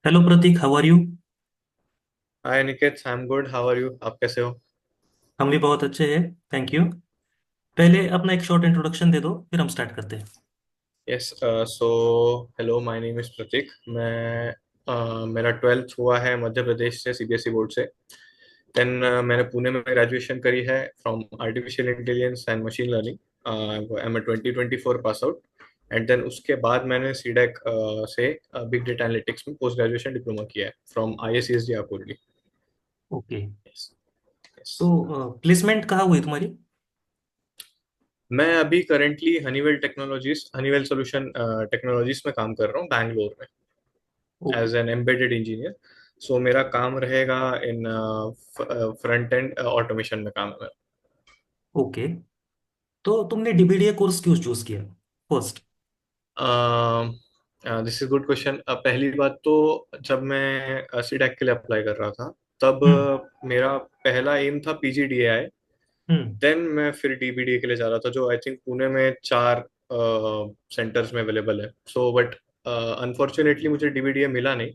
Hello Prateek, how are you. Hi Niket, I am good. How are you? आप कैसे हो? हम भी बहुत अच्छे हैं। Thank you. पहले अपना एक शॉर्ट इंट्रोडक्शन दे दो, फिर हम स्टार्ट करते हैं। Yes. So hello, my name is Prateek. मेरा ट्वेल्थ हुआ है मध्य प्रदेश से, सीबीएसई बोर्ड से। देन मैंने पुणे में ग्रेजुएशन करी है from artificial intelligence and machine learning. I am 2024 pass out. And then उसके बाद मैंने सीडेक से बिग डेटा एनालिटिक्स में पोस्ट ग्रेजुएशन डिप्लोमा किया है from ISCSD Akoli. Okay. Yes. Yes. तो प्लेसमेंट कहाँ हुई तुम्हारी? मैं अभी करेंटली हनीवेल सोल्यूशन टेक्नोलॉजीज में काम कर रहा हूँ बैंगलोर में, okay. As an embedded engineer. So मेरा काम रहेगा इन फ्रंट एंड ऑटोमेशन में काम है मेरा। ओके। तो तुमने डीबीडीए कोर्स क्यों चूज किया first? This is good question. पहली बात तो, जब मैं सीडेक के लिए अप्लाई कर रहा था तब हम्म। मेरा पहला एम था पीजीडीएआई। हम्म। देन मैं फिर डीबीडीए के लिए जा रहा था, जो आई थिंक पुणे में 4 सेंटर्स में अवेलेबल है। सो बट अनफॉर्चुनेटली मुझे डीबीडीए मिला नहीं,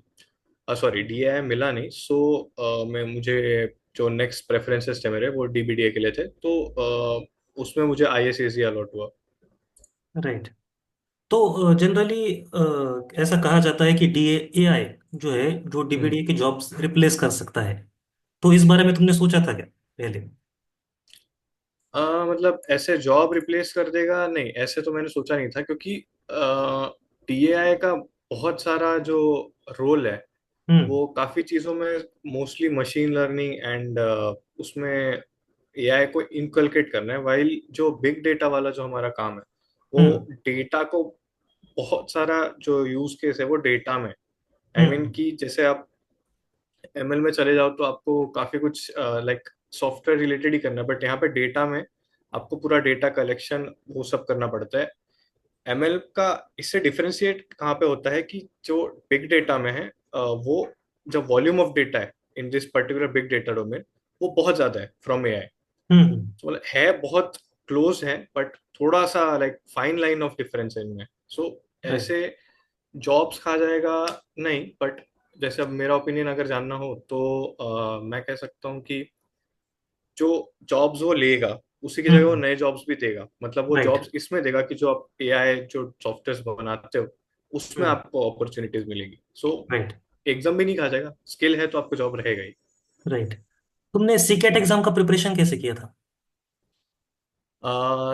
सॉरी डीएआई मिला नहीं। सो मैं मुझे जो नेक्स्ट प्रेफरेंसेस थे मेरे, वो डीबीडीए के लिए थे। तो उसमें मुझे आईएसएसी अलॉट हुआ। राइट। तो जनरली ऐसा कहा जाता है कि एआई जो है, जो हम्म। डीबीडीए की जॉब्स रिप्लेस कर सकता है। तो इस बारे में तुमने सोचा था क्या पहले? मतलब ऐसे जॉब रिप्लेस कर देगा, नहीं ऐसे तो मैंने सोचा नहीं था, क्योंकि डीएआई का बहुत सारा जो रोल है हम्म। वो काफी चीजों में मोस्टली मशीन लर्निंग एंड उसमें एआई को इनकलकेट करना है। वाइल जो बिग डेटा वाला जो हमारा काम है, वो हम्म। डेटा को, बहुत सारा जो यूज केस है वो डेटा में। आई मीन हम्म। कि जैसे आप एमएल में चले जाओ तो आपको काफी कुछ लाइक सॉफ्टवेयर रिलेटेड ही करना है, बट यहाँ पे डेटा में आपको पूरा डेटा कलेक्शन वो सब करना पड़ता है। एमएल का इससे डिफरेंशिएट कहाँ पे होता है कि जो बिग डेटा में है, वो जो वॉल्यूम ऑफ डेटा है in this particular big data domain, वो बहुत ज्यादा है फ्रॉम एआई। हम्म। मतलब है बहुत क्लोज है, बट थोड़ा सा like fine line of difference है इनमें। सो राइट। ऐसे जॉब्स खा जाएगा नहीं, बट जैसे अब मेरा ओपिनियन अगर जानना हो तो मैं कह सकता हूँ कि जो जॉब्स वो लेगा उसी की जगह वो हम्म। नए जॉब्स भी देगा। मतलब वो राइट। जॉब्स इसमें देगा कि जो आप एआई जो सॉफ्टवेयर बनाते हो उसमें हम्म। आपको अपॉर्चुनिटीज मिलेगी। सो राइट। एकदम भी नहीं कहा जाएगा, स्किल है तो आपको जॉब रहेगा ही। राइट। तुमने सीकेट एग्जाम का प्रिपरेशन कैसे किया था?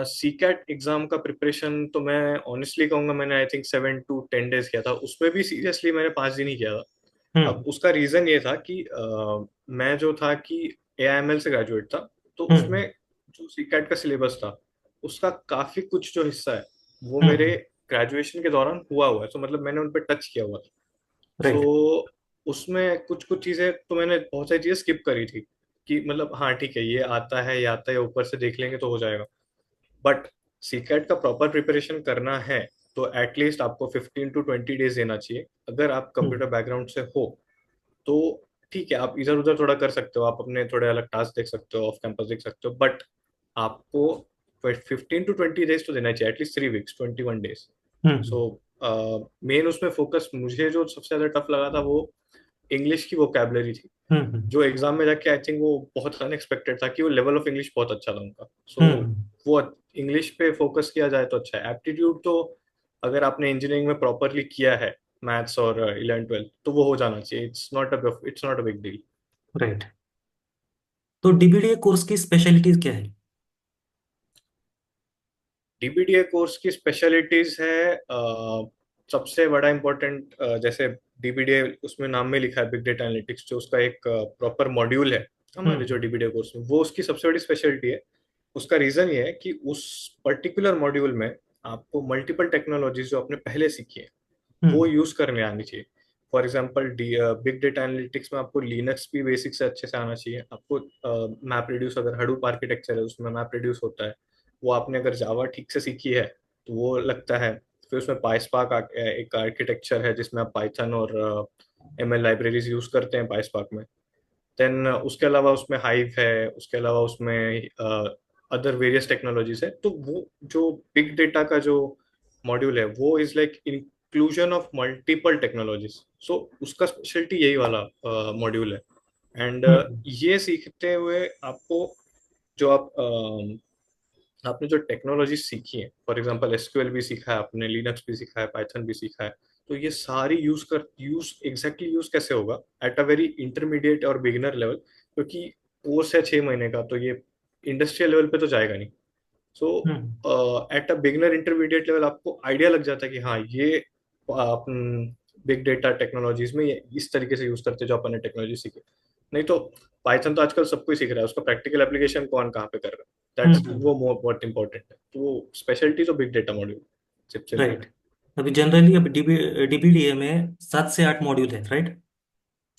सी कैट एग्जाम का प्रिपरेशन तो मैं ऑनेस्टली कहूंगा, मैंने आई थिंक 7 to 10 डेज किया था। उसमें भी सीरियसली मैंने 5 दिन ही किया था। अब हम्म। उसका रीजन ये था कि मैं जो था कि एआईएमएल से ग्रेजुएट था। तो उसमें हम्म। जो सीकैट का सिलेबस था उसका काफी कुछ जो हिस्सा है वो मेरे हम्म। ग्रेजुएशन के दौरान हुआ है। तो मतलब मैंने उन पर टच किया हुआ था। सो राइट। उसमें कुछ कुछ चीजें तो मैंने बहुत सारी चीजें स्किप करी थी, कि मतलब हाँ ठीक है, ये आता है, ये आता है, ऊपर से देख लेंगे तो हो जाएगा। बट सीकैट का प्रॉपर प्रिपरेशन करना है तो एटलीस्ट आपको 15 to 20 डेज देना चाहिए। अगर आप हम्म। कंप्यूटर बैकग्राउंड से हो तो ठीक है, आप इधर उधर थोड़ा कर सकते हो, आप अपने थोड़े अलग टास्क देख सकते हो, ऑफ कैंपस देख सकते हो, बट आपको 15 to 20 डेज तो देना चाहिए, एटलीस्ट 3 वीक्स, 21 डेज। हम्म। सो मेन उसमें फोकस मुझे जो सबसे ज्यादा टफ लगा था वो इंग्लिश की वोकेबलरी थी। हम्म। जो एग्जाम में जाके आई थिंक वो बहुत अनएक्सपेक्टेड था कि वो लेवल ऑफ इंग्लिश बहुत अच्छा था उनका। सो हम्म। वो इंग्लिश पे फोकस किया जाए तो अच्छा है। एप्टीट्यूड तो अगर आपने इंजीनियरिंग में प्रॉपरली किया है, मैथ्स और 11 12, तो वो हो जाना चाहिए। It's not a big deal. Right. तो डीबीडीए कोर्स की स्पेशलिटीज क्या है? डीबीडीए कोर्स की स्पेशलिटीज है, सबसे बड़ा इम्पोर्टेंट, जैसे डीबीडीए उसमें नाम में लिखा है बिग डेटा एनालिटिक्स, जो उसका एक प्रॉपर मॉड्यूल है हमारे जो हम्म। डीबीडीए कोर्स में, वो उसकी सबसे बड़ी स्पेशलिटी है। उसका रीजन ये है कि उस पर्टिकुलर मॉड्यूल में आपको मल्टीपल टेक्नोलॉजीज जो आपने पहले सीखी है वो हम्म। यूज करने आनी चाहिए। For example big data analytics में आपको लिनक्स भी बेसिक से अच्छे से आना चाहिए। आपको मैप रिड्यूस, अगर हडूप आर्किटेक्चर है उसमें मैप रिड्यूस होता है, वो आपने अगर जावा ठीक से सीखी है तो वो लगता है। फिर उसमें पाइस्पार्क एक आर्किटेक्चर है जिसमें आप पाइथन और एमएल लाइब्रेरीज यूज करते हैं पाइस्पार्क में। देन उसके अलावा उसमें हाइव है, उसके अलावा उसमें अदर वेरियस टेक्नोलॉजीज है। तो वो जो बिग डेटा का जो मॉड्यूल है वो is like inclusion of multiple technologies. So उसका स्पेशलिटी यही वाला मॉड्यूल है। एंड हम्म ये सीखते हुए आपको, जो आपने जो टेक्नोलॉजी सीखी है, फॉर एग्जांपल एसक्यूएल भी सीखा है आपने, लिनक्स भी सीखा है, पाइथन भी सीखा है, तो ये सारी यूज एग्जैक्टली यूज कैसे होगा एट अ वेरी इंटरमीडिएट और बिगिनर लेवल, क्योंकि कोर्स है 6 महीने का, तो ये इंडस्ट्रियल लेवल पे तो जाएगा नहीं। So hmm at a beginner intermediate level आपको आइडिया लग जाता है कि हाँ ये बिग डेटा टेक्नोलॉजीज में ये इस तरीके से यूज करते हैं जो अपन ने टेक्नोलॉजी सीखी। नहीं तो पाइथन तो आजकल सब कोई सीख रहा है, उसका प्रैक्टिकल एप्लीकेशन कौन कहाँ पे कर रहा है, दैट्स वो हम्म। मोर बहुत इंपॉर्टेंट है। तो वो स्पेशलिटी तो बिग डेटा मॉड्यूल सिंपल है। राइट। अभी जनरली अभी डीबीडीए में 7 से 8 मॉड्यूल है, राइट?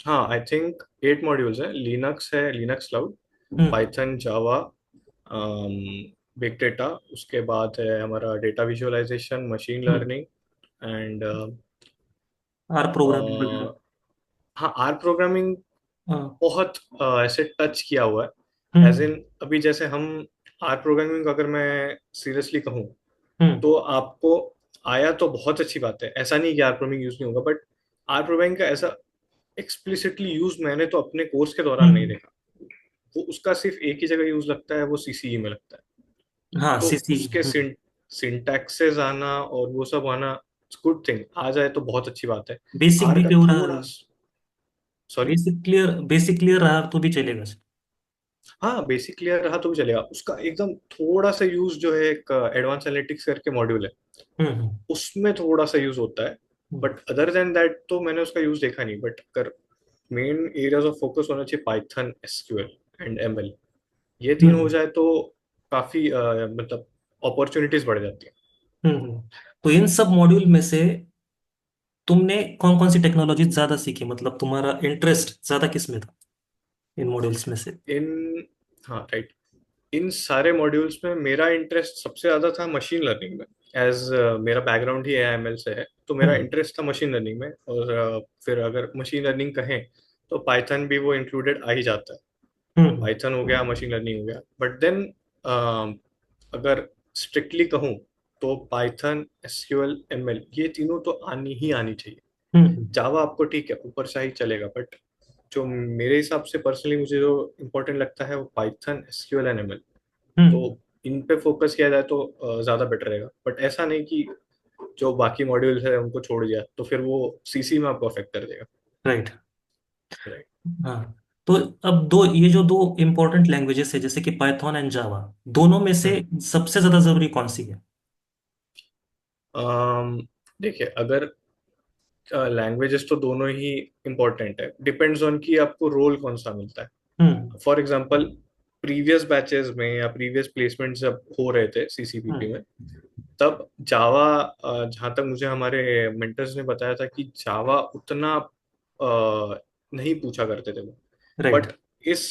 हाँ, आई थिंक 8 मॉड्यूल्स है। लिनक्स है, Linux cloud, hmm Python, Java, big data, उसके बाद है हमारा data visualisation, machine hmm. Learning, and R programming वगैरह। हाँ आर प्रोग्रामिंग हाँ। बहुत ऐसे टच किया हुआ है, एज हम्म इन अभी जैसे हम आर प्रोग्रामिंग अगर मैं सीरियसली कहूँ हम्म तो आपको आया तो बहुत अच्छी बात है, ऐसा नहीं कि आर प्रोग्रामिंग यूज नहीं होगा, बट आर प्रोग्रामिंग का ऐसा एक्सप्लिसिटली यूज मैंने तो अपने कोर्स के दौरान नहीं हम्म। देखा। वो उसका सिर्फ एक ही जगह यूज लगता है, वो सीसीई में लगता है। हाँ, तो सीसी। उसके सिंटैक्सेस आना और वो सब आना, गुड थिंग, आ जाए तो बहुत अच्छी बात है। बेसिक आर भी का क्यों रहा? थोड़ा, सॉरी। बेसिक क्लियर रहा तो भी चलेगा। हाँ, बेसिक क्लियर रहा तो भी चलेगा, उसका एकदम थोड़ा सा यूज जो है, एक एडवांस एनालिटिक्स करके मॉड्यूल है, हम्म उसमें थोड़ा सा यूज होता है। हम्म बट अदर देन दैट तो मैंने उसका यूज देखा नहीं। बट अगर मेन एरियाज ऑफ फोकस होना चाहिए पाइथन, एसक्यूएल एंड एमएल, ये तीन हो हम्म जाए तो काफी मतलब अपॉर्चुनिटीज बढ़ जाती है। हम्म। तो इन सब मॉड्यूल में से तुमने कौन कौन सी टेक्नोलॉजी ज्यादा सीखी, मतलब तुम्हारा इंटरेस्ट ज्यादा किस में था इन मॉड्यूल्स में से? इन हाँ, राइट। इन सारे मॉड्यूल्स में मेरा इंटरेस्ट सबसे ज्यादा था मशीन लर्निंग में। एज मेरा बैकग्राउंड ही एएमएल से है, तो मेरा हम्म इंटरेस्ट था मशीन लर्निंग में। और फिर अगर मशीन लर्निंग कहें तो पाइथन भी वो इंक्लूडेड आ ही जाता है। हम्म पाइथन हो गया, मशीन लर्निंग हो गया, बट देन अगर स्ट्रिक्टली कहूँ तो पाइथन, एसक्यूएल, एमएल, ये तीनों तो आनी ही आनी चाहिए। हम्म जावा आपको ठीक है ऊपर से ही चलेगा, बट जो मेरे हिसाब से पर्सनली मुझे जो इम्पोर्टेंट लगता है वो पाइथन, एसक्यूएल एंड एमएल। तो हम्म। इन पे फोकस किया जाए तो ज्यादा बेटर रहेगा। बट ऐसा नहीं कि जो बाकी मॉड्यूल्स है उनको छोड़ दिया तो फिर वो सीसी में आपको अफेक्ट कर देगा। राइट। राइट। हाँ। तो अब ये जो दो इंपॉर्टेंट लैंग्वेजेस है जैसे कि पाइथन एंड जावा, दोनों में से हम्म। सबसे ज्यादा जरूरी कौन सी है? देखिए, अगर लैंग्वेजेस तो दोनों ही इम्पोर्टेंट है, डिपेंड्स ऑन कि आपको रोल कौन सा मिलता हम्म है। फॉर एग्जांपल, प्रीवियस बैचेस में या प्रीवियस प्लेसमेंट जब हो रहे थे सीसीपीपी हम्म। में, तब जावा, जहाँ तक मुझे हमारे मेंटर्स ने बताया था कि जावा उतना नहीं पूछा करते थे वो। राइट। बट इस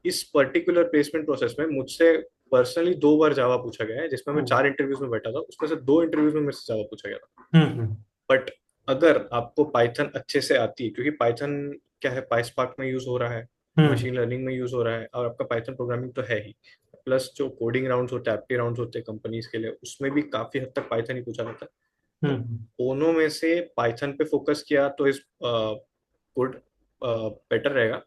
इस पर्टिकुलर प्लेसमेंट प्रोसेस में मुझसे पर्सनली 2 बार जावा पूछा गया है, जिसमें मैं हम्म 4 इंटरव्यूज में बैठा था, उसमें से 2 इंटरव्यूज में मेरे से जावा पूछा गया था। हम्म बट अगर आपको पाइथन अच्छे से आती है, क्योंकि पाइथन क्या है, पाइस्पार्क में यूज हो रहा है, हम्म मशीन लर्निंग में यूज हो रहा है, और आपका पाइथन प्रोग्रामिंग तो है ही, प्लस जो कोडिंग राउंड्स होते हैं, एप्टी राउंड्स होते हैं कंपनीज के लिए, उसमें भी काफी हद तक पाइथन ही पूछा जाता है। तो हम्म दोनों में से पाइथन पे फोकस किया तो इस गुड, बेटर रहेगा।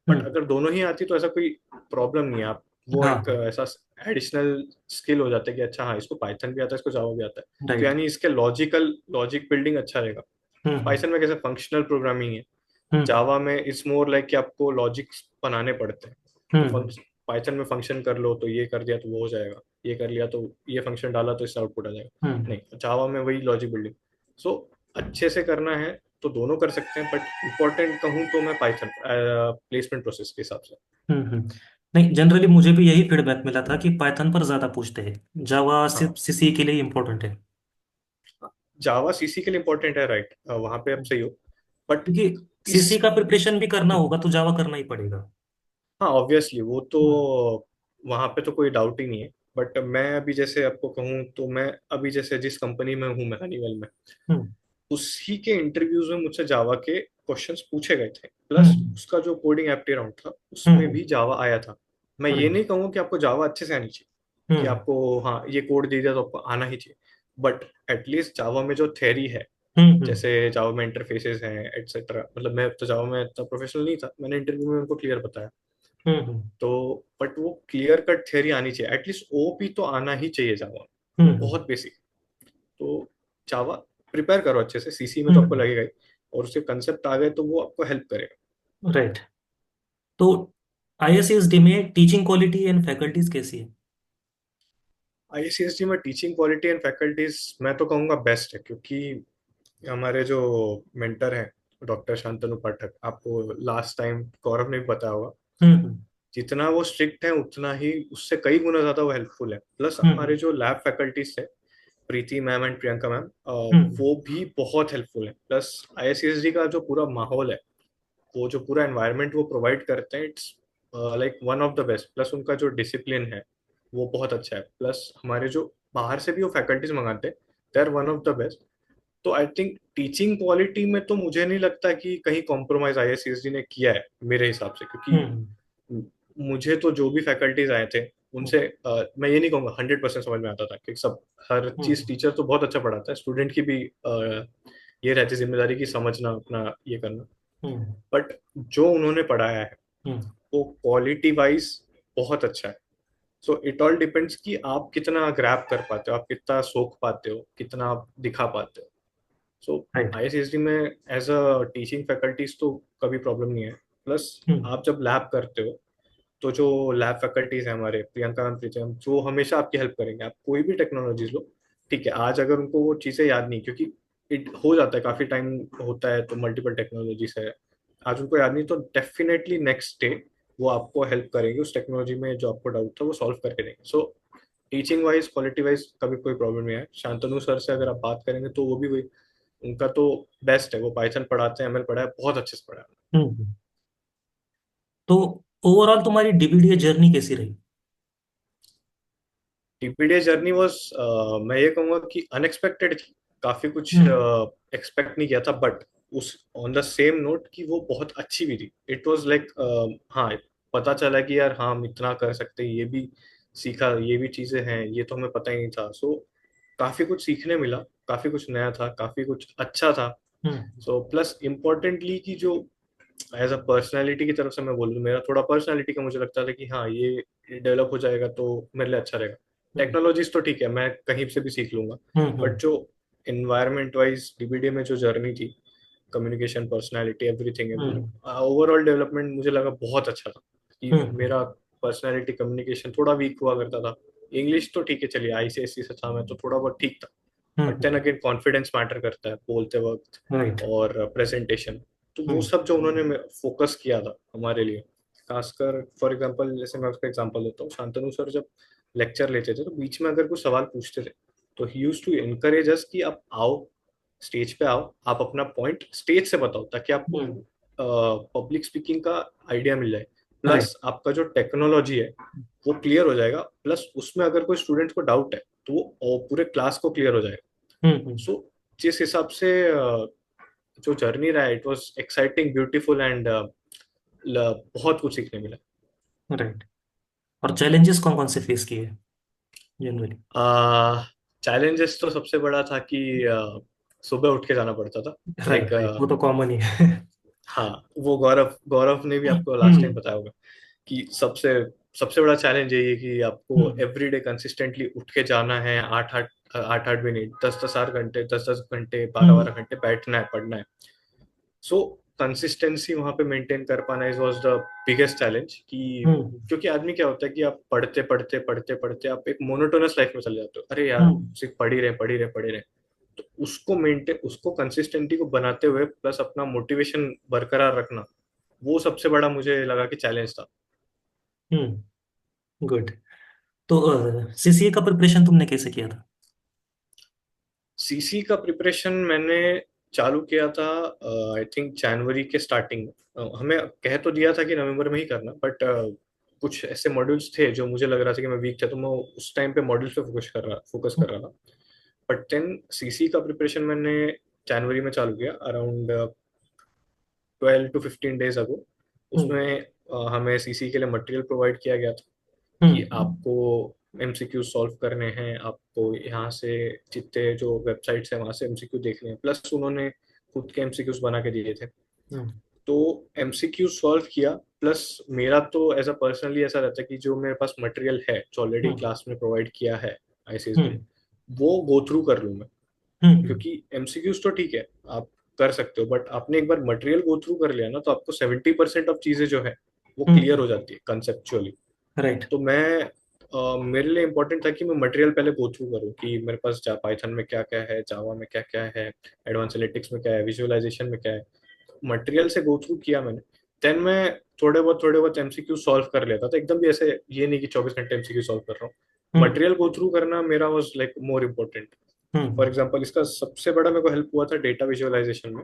बट हम्म। अगर दोनों ही आती तो ऐसा कोई प्रॉब्लम नहीं है। आप वो एक हाँ। ऐसा एडिशनल स्किल हो जाता है कि अच्छा हाँ, इसको पाइथन भी आता है, इसको जावा भी आता है, तो राइट। यानी इसके लॉजिक बिल्डिंग अच्छा रहेगा। हम्म पाइथन में कैसे फंक्शनल प्रोग्रामिंग है, हम्म जावा में इट्स मोर लाइक कि आपको लॉजिक्स बनाने पड़ते हैं। तो हम्म पाइथन में फंक्शन कर लो तो ये कर दिया तो वो हो जाएगा, ये कर लिया तो ये फंक्शन डाला तो इससे आउटपुट आ जाएगा। हम्म नहीं, जावा में वही लॉजिक बिल्डिंग। सो अच्छे से करना है तो दोनों कर सकते हैं, बट इम्पोर्टेंट कहूँ तो मैं पाइथन प्लेसमेंट प्रोसेस के हिसाब से। हम्म। नहीं, जनरली मुझे भी यही फीडबैक मिला था कि पाइथन पर ज्यादा पूछते हैं, जावा सिर्फ हाँ, सीसी के लिए इम्पोर्टेंट है। जावा सीसी के लिए इम्पोर्टेंट है, राइट, वहां पे आप सही हो। बट क्योंकि इस सीसी का प्रिपरेशन भी करना होगा तो जावा करना ही पड़ेगा। हाँ, ऑब्वियसली वो तो हम्म वहां पे तो कोई डाउट ही नहीं है। बट मैं अभी जैसे आपको कहूँ तो मैं अभी जैसे जिस कंपनी में हूँ, मैं हनीवेल में, हम्म उसी के इंटरव्यूज में मुझसे जावा के क्वेश्चंस पूछे गए थे, प्लस हम्म उसका जो कोडिंग एप्टी राउंड था उसमें हम्म भी जावा आया था। मैं ये हम्म नहीं कहूँ कि आपको जावा अच्छे से आनी चाहिए, कि हम्म आपको हाँ ये कोड दे दिया तो आपको आना ही चाहिए, बट एटलीस्ट जावा में जो थ्योरी है हम्म। जैसे जावा में इंटरफेसेस हैं एटसेट्रा। मतलब मैं तो जावा में इतना प्रोफेशनल नहीं था, मैंने इंटरव्यू में उनको क्लियर बताया। हम्म। तो बट वो क्लियर कट थियरी आनी चाहिए, एटलीस्ट ओपी तो आना ही चाहिए जावा, वो हम्म। बहुत बेसिक। तो जावा प्रिपेयर करो अच्छे से, सीसी में तो आपको लगेगा ही, और उसके कंसेप्ट आ गए तो वो आपको हेल्प करेगा। राइट। तो आईएसएसडी में टीचिंग क्वालिटी एंड फैकल्टीज कैसी है? आईसीएसडी में टीचिंग क्वालिटी एंड फैकल्टीज मैं तो कहूँगा बेस्ट है, क्योंकि हमारे जो मेंटर हैं डॉक्टर शांतनु पाठक, आपको लास्ट टाइम गौरव ने भी बताया होगा, हम्म। जितना वो स्ट्रिक्ट है उतना ही उससे कई गुना ज्यादा वो हेल्पफुल है। प्लस हमारे हम्म। जो लैब फैकल्टीज थे, प्रीति मैम एंड प्रियंका मैम, हम्म। वो भी बहुत हेल्पफुल है। प्लस आईएससीएसडी का जो पूरा माहौल है, वो जो पूरा एनवायरनमेंट वो प्रोवाइड करते हैं, it's like one of the best. Plus उनका जो डिसिप्लिन है वो बहुत अच्छा है। प्लस हमारे जो बाहर से भी वो फैकल्टीज मंगाते हैं, they are one of the best. तो आई थिंक टीचिंग क्वालिटी में तो मुझे नहीं लगता कि कहीं कॉम्प्रोमाइज आईएससीएसडी ने किया है मेरे हिसाब से, क्योंकि हम्म। मुझे तो जो भी फैकल्टीज आए थे हम्म। उनसे मैं ये नहीं कहूंगा 100% समझ में आता था कि सब हर चीज, हम्म। टीचर तो बहुत अच्छा पढ़ाता है, स्टूडेंट की भी ये रहती है जिम्मेदारी की समझना अपना ये करना। हम्म। बट जो उन्होंने पढ़ाया है हम्म। वो क्वालिटी वाइज बहुत अच्छा है। सो इट ऑल डिपेंड्स कि आप कितना ग्रैब कर पाते हो, आप कितना सोख पाते हो, कितना आप दिखा पाते हो। सो राइट। आईएससीएसडी में एज अ टीचिंग फैकल्टीज तो कभी प्रॉब्लम नहीं है। प्लस हम्म। आप जब लैब करते हो तो जो लैब फैकल्टीज हैं हमारे, प्रियंका मैम प्रीति मैम, जो हमेशा आपकी हेल्प करेंगे। आप कोई भी टेक्नोलॉजीज लो, ठीक है, आज अगर उनको वो चीज़ें याद नहीं, क्योंकि इट हो जाता है काफ़ी टाइम होता है तो मल्टीपल टेक्नोलॉजीज है, आज उनको याद नहीं, तो डेफिनेटली नेक्स्ट डे वो आपको हेल्प करेंगे उस टेक्नोलॉजी में जो आपको डाउट था वो सॉल्व करके देंगे। So teaching wise quality wise कभी कोई प्रॉब्लम नहीं है। शांतनु सर से अगर आप बात करेंगे तो वो भी वही, उनका तो बेस्ट है, वो पाइथन पढ़ाते हैं, एमएल पढ़ाया, बहुत अच्छे से पढ़ाया। हम्म। तो ओवरऑल तुम्हारी डीबीडीए जर्नी कैसी रही? टीपीडीए जर्नी वॉज, मैं ये कहूंगा कि अनएक्सपेक्टेड थी, काफी कुछ हम्म। एक्सपेक्ट नहीं किया था, बट उस ऑन द सेम नोट कि वो बहुत अच्छी भी थी। इट वाज लाइक, हाँ, पता चला कि यार हाँ हम इतना कर सकते हैं, ये भी सीखा, ये भी चीजें हैं, ये तो हमें पता ही नहीं था। सो काफी कुछ सीखने मिला, काफी कुछ नया था, काफी कुछ अच्छा था। हम्म। सो प्लस इम्पोर्टेंटली कि जो एज अ पर्सनैलिटी की तरफ से मैं बोलूँ, मेरा थोड़ा पर्सनैलिटी का मुझे लगता था कि हाँ ये डेवलप हो जाएगा तो मेरे लिए अच्छा रहेगा। हम्म। टेक्नोलॉजीज तो ठीक है, मैं कहीं से भी सीख लूंगा, बट हम्म। जो इन्वायरमेंट वाइज डीबीडीए में जो जर्नी थी, कम्युनिकेशन, पर्सनैलिटी, एवरीथिंग एवरीथिंग, हम्म। ओवरऑल डेवलपमेंट मुझे लगा बहुत अच्छा था। कि हम्म। मेरा पर्सनैलिटी कम्युनिकेशन थोड़ा वीक हुआ करता था। इंग्लिश तो ठीक है, चलिए आईसीएसई से था मैं तो थोड़ा बहुत ठीक था, but then hmm. Again confidence matter करता है बोलते वक्त, राइट। और प्रेजेंटेशन। तो वो हम्म। सब जो उन्होंने फोकस किया था हमारे लिए, खासकर फॉर एग्जांपल, जैसे मैं उसका एग्जांपल देता हूँ, शांतनु सर जब लेक्चर लेते थे तो बीच में अगर कुछ सवाल पूछते थे तो ही यूज टू इनकरेज अस कि आप आओ, स्टेज पे आओ, आप अपना पॉइंट स्टेज से बताओ, ताकि आपको हम्म। पब्लिक स्पीकिंग का आइडिया मिल जाए। राइट। प्लस आपका जो टेक्नोलॉजी है वो क्लियर हो जाएगा, प्लस उसमें अगर कोई स्टूडेंट को डाउट है तो वो पूरे क्लास को क्लियर हो जाएगा। हम्म। सो जिस हिसाब से जो जर्नी रहा, it was exciting, beautiful and बहुत कुछ सीखने मिला। राइट। और चैलेंजेस कौन कौन से फेस किए जनरली? चैलेंजेस तो सबसे बड़ा था कि सुबह उठ के जाना पड़ता था। लाइक, राइट, राइट, वो तो कॉमन ही है। हाँ, वो गौरव गौरव ने भी आपको लास्ट टाइम हम्म। बताया होगा कि सबसे सबसे बड़ा चैलेंज यही है कि आपको हम्म। एवरी डे कंसिस्टेंटली उठ के जाना है, आठ आठ भी नहीं, 10 10 घंटे, 10 10 घंटे, 12 12 घंटे बैठना है, पढ़ना है। सो कंसिस्टेंसी वहां पे मेंटेन कर पाना is was the biggest challenge. कि हम्म। क्योंकि आदमी क्या होता है कि आप पढ़ते पढ़ते पढ़ते पढ़ते आप एक मोनोटोनस लाइफ में चले जाते हो, अरे यार हम्म। सिर्फ पढ़ ही रहे पढ़ ही रहे पढ़ ही रहे। तो उसको मेंटेन, उसको कंसिस्टेंटी को बनाते हुए प्लस अपना मोटिवेशन बरकरार रखना, वो सबसे बड़ा मुझे लगा कि चैलेंज था। हम्म। गुड। तो सीसीए का प्रिपरेशन तुमने कैसे किया था? सीसी का प्रिपरेशन मैंने चालू किया था आई थिंक जनवरी के स्टार्टिंग में। हमें कह तो दिया था कि नवंबर में ही करना, बट कुछ ऐसे मॉड्यूल्स थे जो मुझे लग रहा था कि मैं वीक था, तो मैं उस टाइम पे मॉड्यूल्स पे फोकस कर रहा था। बट देन सीसी का प्रिपरेशन मैंने जनवरी में चालू किया, अराउंड 12 to 15 days अगो। हम्म। उसमें हमें सीसी के लिए मटेरियल प्रोवाइड किया गया था कि हम्म। आपको एमसीक्यू सॉल्व करने हैं आपको, यहाँ से जितने जो वेबसाइट्स हैं वहां से एमसीक्यू देखने हैं, प्लस उन्होंने खुद के एमसीक्यूज बना के दिए थे। हम्म। तो एमसीक्यू सॉल्व किया, प्लस मेरा तो एज अ पर्सनली ऐसा रहता है कि जो मेरे पास मटेरियल है जो ऑलरेडी हम्म। क्लास में प्रोवाइड किया है आईसीएसबी ने, हम्म। वो गो थ्रू कर लूँ मैं। हम्म। क्योंकि एमसीक्यूज तो ठीक है आप कर सकते हो, बट आपने एक बार मटेरियल गो थ्रू कर लिया ना, तो आपको 70% ऑफ चीजें जो है वो क्लियर हम्म। हो जाती है कंसेप्चुअली। राइट। तो मेरे लिए इंपॉर्टेंट था कि मैं मटेरियल पहले गो थ्रू करूँ कि मेरे पास पाइथन में क्या क्या है, जावा में क्या क्या है, एडवांस एनालिटिक्स में क्या है, विजुअलाइजेशन में क्या है। मटेरियल से गो थ्रू किया मैंने, देन मैं थोड़े बहुत एमसीक्यू सॉल्व कर लेता था, एकदम भी ऐसे ये नहीं कि 24 घंटे एमसीक्यू सॉल्व कर रहा हूँ। हम्म। मटेरियल गो थ्रू करना मेरा was like more important. For hmm. Example इसका सबसे बड़ा मेरे को हेल्प हुआ था डेटा विजुअलाइजेशन में,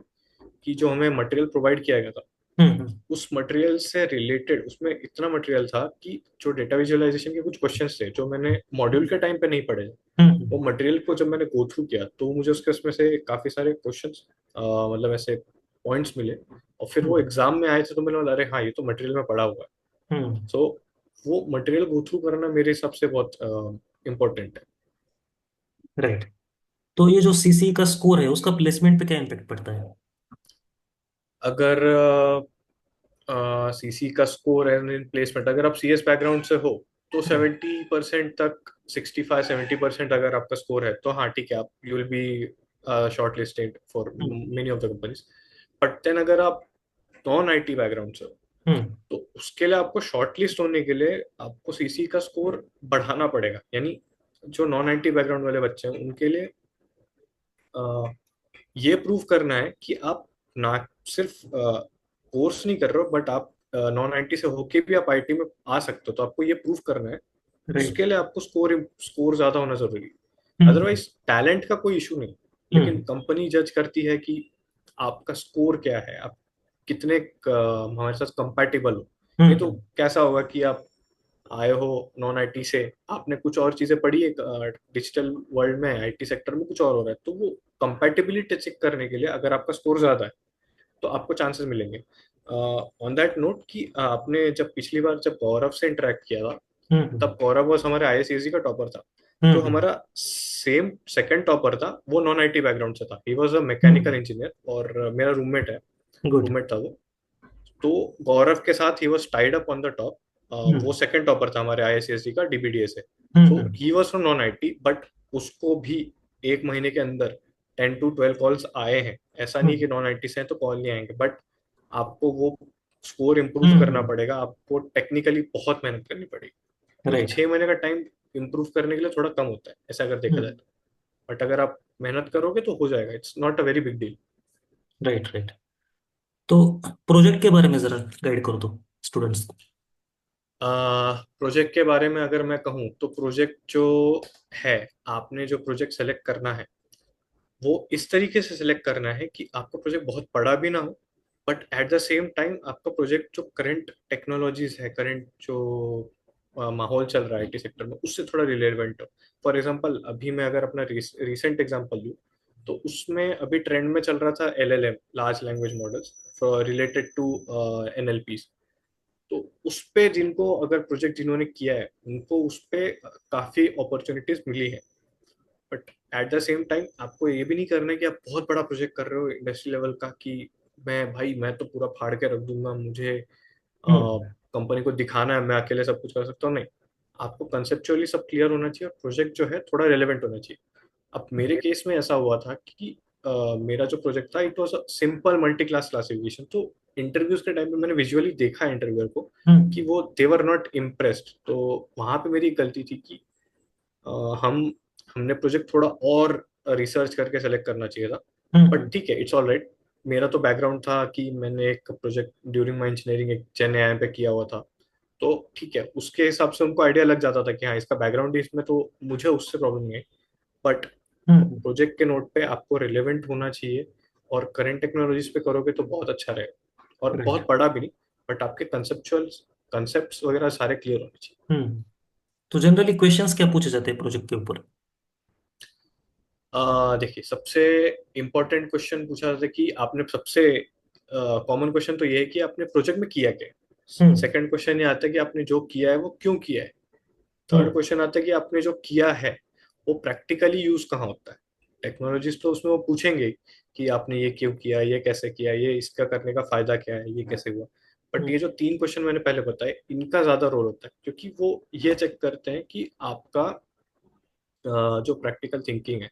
कि जो हमें मटेरियल प्रोवाइड किया गया था, हम्म। उस मटेरियल से रिलेटेड उसमें इतना मटेरियल था कि जो डेटा विजुअलाइजेशन के कुछ क्वेश्चंस थे जो मैंने मॉड्यूल के टाइम पे नहीं पढ़े, हम्म। वो मटेरियल को जब मैंने गो थ्रू किया तो मुझे उसके उसमें से काफी सारे क्वेश्चंस, मतलब ऐसे पॉइंट्स मिले, और फिर वो हम्म। एग्जाम में आए थे तो मैंने बोला अरे हाँ ये तो मटेरियल में पढ़ा हुआ है। हम्म। सो वो मटेरियल गो थ्रू करना मेरे हिसाब से बहुत इम्पोर्टेंट है। राइट। तो ये जो सीसी का स्कोर है उसका प्लेसमेंट पे क्या इम्पेक्ट पड़ता है? अगर सीसी का स्कोर एंड इन प्लेसमेंट, अगर आप सीएस बैकग्राउंड से हो तो हम्म। 70% तक, 65-70% अगर आपका स्कोर है तो हाँ ठीक है, आप you will be shortlisted for hmm. Many of the companies. But then अगर आप नॉन आईटी बैकग्राउंड से हो, हम्म। तो उसके लिए आपको शॉर्ट लिस्ट होने के लिए आपको सीसी का स्कोर बढ़ाना पड़ेगा। यानी जो नॉन आईटी बैकग्राउंड वाले बच्चे हैं उनके लिए ये प्रूव करना है कि आप ना सिर्फ कोर्स नहीं कर रहे हो, बट आप नॉन आईटी से होके भी आप आईटी में आ सकते हो, तो आपको ये प्रूव करना है। राइट। उसके लिए आपको स्कोर ज्यादा होना जरूरी है। हम्म। अदरवाइज टैलेंट का कोई इशू नहीं, लेकिन हम्म। कंपनी जज करती है कि आपका स्कोर क्या है, आप कितने हमारे साथ कंपैटिबल हो। नहीं तो हम्म। कैसा होगा कि आप आए हो नॉन आईटी से, आपने कुछ और चीजें पढ़ी है डिजिटल वर्ल्ड में, आईटी सेक्टर में कुछ और हो रहा है, तो वो कंपैटिबिलिटी चेक करने के लिए अगर आपका स्कोर ज्यादा है तो आपको चांसेस मिलेंगे। ऑन दैट नोट कि आपने जब पिछली बार जब गौरव से इंटरेक्ट किया था, हम्म। तब गौरव बस हमारे आईएससीएसई का टॉपर था। जो हम्म। हमारा सेम सेकंड टॉपर था वो नॉन आईटी बैकग्राउंड से था, he was a mechanical hmm. Engineer, और मेरा रूममेट है, गुड। रूममेट था वो। तो गौरव के साथ he was tied up on the top. वो हम्म। सेकंड टॉपर था हमारे आईआईसीएससी का डीबीडीए से। So hmm. He was from non IT, but उसको भी एक महीने के अंदर 10 to 12 कॉल्स आए हैं। ऐसा नहीं कि हम्म। नॉन आईटी से हैं तो कॉल नहीं आएंगे, बट आपको वो स्कोर इम्प्रूव करना हम्म। पड़ेगा, आपको टेक्निकली बहुत मेहनत करनी पड़ेगी। तो राइट। 6 महीने का टाइम इम्प्रूव करने के लिए थोड़ा कम होता है ऐसा अगर देखा जाए हम्म। तो। बट अगर आप मेहनत करोगे तो हो जाएगा, it's not a very big deal. Right. Right. तो प्रोजेक्ट के बारे में जरा गाइड करो तो स्टूडेंट्स को। प्रोजेक्ट के बारे में अगर मैं कहूँ तो प्रोजेक्ट जो है, आपने जो प्रोजेक्ट सेलेक्ट करना है वो इस तरीके से सिलेक्ट करना है कि आपका प्रोजेक्ट बहुत बड़ा भी ना हो, but at the same time आपका प्रोजेक्ट जो करंट टेक्नोलॉजीज है, करंट जो माहौल चल रहा है आईटी सेक्टर में, उससे थोड़ा रिलेवेंट हो। फॉर एग्जांपल अभी मैं अगर अपना रिसेंट एग्जांपल लूँ, तो उसमें अभी ट्रेंड में चल रहा था LLM, large language models related to NLP. तो उस पे जिनको अगर प्रोजेक्ट जिन्होंने किया है उनको उस पे काफी अपॉर्चुनिटीज मिली है। But at the same time आपको ये भी नहीं करना है कि आप बहुत बड़ा प्रोजेक्ट कर रहे हो इंडस्ट्री लेवल का, कि मैं तो पूरा फाड़ के रख दूंगा, मुझे हम्म। कंपनी को दिखाना है मैं अकेले सब कुछ कर सकता हूँ। नहीं, आपको कंसेप्चुअली सब क्लियर होना चाहिए और प्रोजेक्ट जो है थोड़ा रेलेवेंट होना चाहिए। अब मेरे केस में ऐसा हुआ था कि मेरा जो प्रोजेक्ट था it was a simple multi class classification. तो इंटरव्यूज के टाइम पे मैंने विजुअली देखा इंटरव्यूअर को कि हम्म। वो देवर नॉट इम्प्रेस्ड। तो वहां पे मेरी एक गलती थी कि अ, हम हमने प्रोजेक्ट थोड़ा और रिसर्च करके सेलेक्ट करना चाहिए था। बट हम्म। ठीक है, इट्स ऑल राइट। मेरा तो बैकग्राउंड था कि मैंने एक प्रोजेक्ट ड्यूरिंग माई इंजीनियरिंग एक जेन एआई पे किया हुआ था, तो ठीक है उसके हिसाब से उनको आइडिया लग जाता था कि हाँ इसका बैकग्राउंड इसमें, तो मुझे उससे प्रॉब्लम नहीं है। But hmm. प्रोजेक्ट के नोट पे आपको रिलेवेंट होना चाहिए, और करंट टेक्नोलॉजीज पे करोगे तो बहुत अच्छा रहेगा, और राइट। बहुत बड़ा भी नहीं, बट आपके कंसेप्चुअल कंसेप्ट वगैरह सारे क्लियर होने चाहिए। हम्म। तो जनरली क्वेश्चंस क्या पूछे जाते हैं प्रोजेक्ट के ऊपर? देखिए सबसे इम्पोर्टेंट क्वेश्चन पूछा जाता है कि आपने सबसे कॉमन क्वेश्चन तो ये है कि आपने प्रोजेक्ट में किया क्या है। हम्म। सेकंड क्वेश्चन ये आता है कि आपने जो किया है वो क्यों किया है। थर्ड क्वेश्चन आता है कि आपने जो किया है वो प्रैक्टिकली यूज कहाँ होता है। टेक्नोलॉजिस्ट तो उसमें वो पूछेंगे ही कि आपने ये क्यों किया, ये कैसे किया, ये इसका करने का फायदा क्या है, ये कैसे हुआ। बट ये जो तीन क्वेश्चन मैंने पहले बताए इनका ज्यादा रोल होता है, क्योंकि वो ये चेक करते हैं कि आपका जो प्रैक्टिकल थिंकिंग है,